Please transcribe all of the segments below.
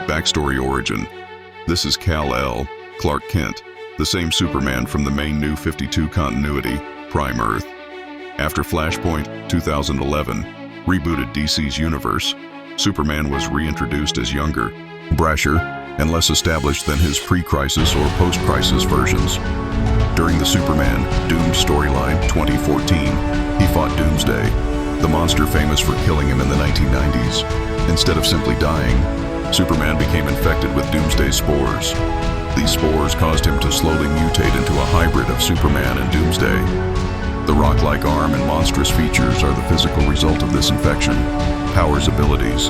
Backstory origin. This is Kal-El, Clark Kent, the same Superman from the main New 52 continuity, Prime Earth. After Flashpoint 2011 rebooted DC's universe, Superman was reintroduced as younger, brasher, and less established than his pre-crisis or post-crisis versions. During the Superman Doomed storyline 2014, he fought Doomsday, the monster famous for killing him in the 1990s. Instead of simply dying, Superman became infected with Doomsday spores. These spores caused him to slowly mutate into a hybrid of Superman and Doomsday. The rock-like arm and monstrous features are the physical result of this infection. Powers, abilities.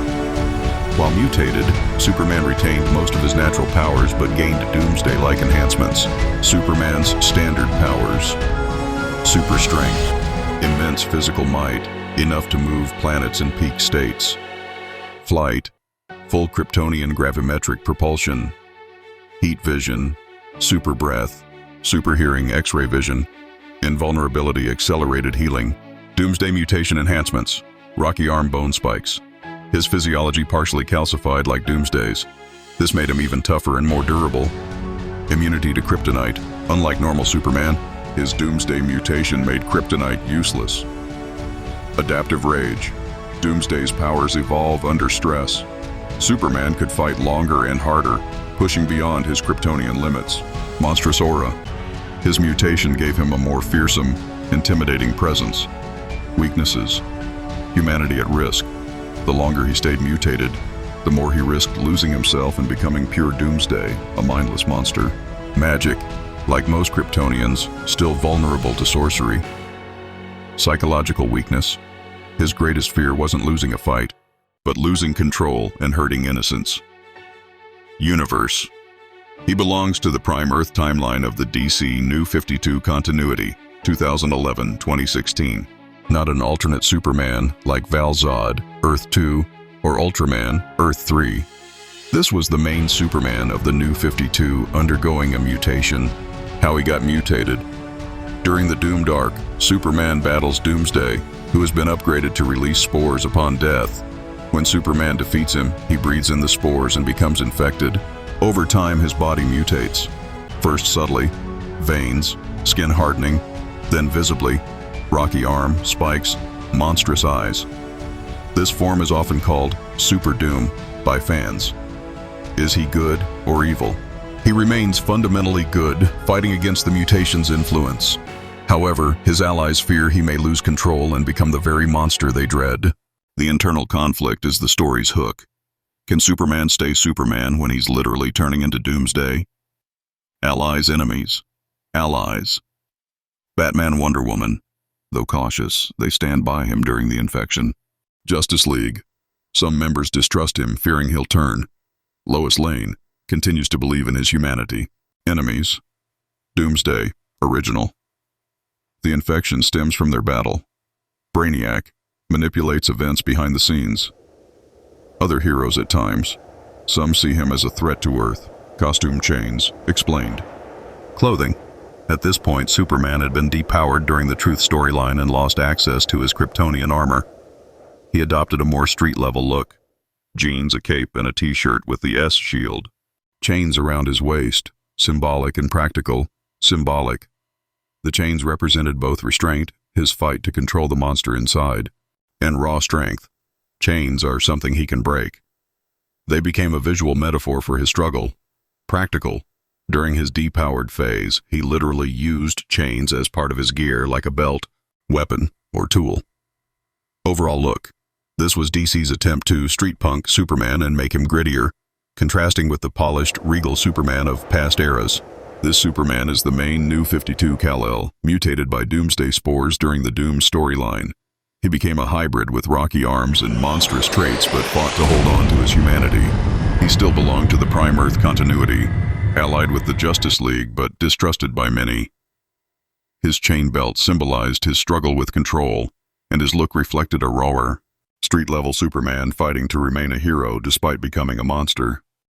While mutated, Superman retained most of his natural powers but gained Doomsday-like enhancements. Superman's standard powers. Super strength. Immense physical might, enough to move planets in peak states. Flight. Full Kryptonian gravimetric propulsion. Heat vision. Super breath. Super hearing, X-ray vision. Invulnerability, accelerated healing. Doomsday mutation enhancements. Rocky arm bone spikes. His physiology partially calcified like Doomsday's. This made him even tougher and more durable. Immunity to kryptonite. Unlike normal Superman, his Doomsday mutation made kryptonite useless. Adaptive rage. Doomsday's powers evolve under stress. Superman could fight longer and harder, pushing beyond his Kryptonian limits. Monstrous aura. His mutation gave him a more fearsome, intimidating presence. Weaknesses. Humanity at risk. The longer he stayed mutated, the more he risked losing himself and becoming pure Doomsday, a mindless monster. Magic. Like most Kryptonians, still vulnerable to sorcery. Psychological weakness. His greatest fear wasn't losing a fight, but losing control and hurting innocents. Universe. He belongs to the Prime Earth timeline of the DC New 52 continuity, 2011-2016. Not an alternate Superman like Val-Zod, Earth 2, or Ultraman, Earth 3. This was the main Superman of the New 52 undergoing a mutation. How he got mutated. During the Doomed arc, Superman battles Doomsday, who has been upgraded to release spores upon death. When Superman defeats him, he breathes in the spores and becomes infected. Over time, his body mutates. First subtly, veins, skin hardening, then visibly, rocky arm, spikes, monstrous eyes. This form is often called Superdoom by fans. Is he good or evil? He remains fundamentally good, fighting against the mutation's influence. However, his allies fear he may lose control and become the very monster they dread. The internal conflict is the story's hook. Can Superman stay Superman when he's literally turning into Doomsday? Allies, enemies. Allies. Batman, Wonder Woman. Though cautious, they stand by him during the infection. Justice League. Some members distrust him, fearing he'll turn. Lois Lane continues to believe in his humanity. Enemies. Doomsday. Original. The infection stems from their battle. Brainiac manipulates events behind the scenes. Other heroes at times. Some see him as a threat to Earth. Costume chains. Explained. Clothing. At this point, Superman had been depowered during the Truth storyline and lost access to his Kryptonian armor. He adopted a more street-level look. Jeans, a cape, and a t-shirt with the S shield. Chains around his waist. Symbolic and practical. Symbolic. The chains represented both restraint, his fight to control the monster inside, and raw strength. Chains are something he can break. They became a visual metaphor for his struggle. Practical. During his depowered phase, he literally used chains as part of his gear like a belt, weapon, or tool. Overall look. This was DC's attempt to street punk Superman and make him grittier, contrasting with the polished, regal Superman of past eras. This Superman is the main New 52 Kal-El, mutated by Doomsday spores during the Doom storyline. He became a hybrid with rocky arms and monstrous traits but fought to hold on to his humanity. He still belonged to the Prime Earth continuity, allied with the Justice League but distrusted by many. His chain belt symbolized his struggle with control, and his look reflected a rawer, street-level Superman fighting to remain a hero despite becoming a monster.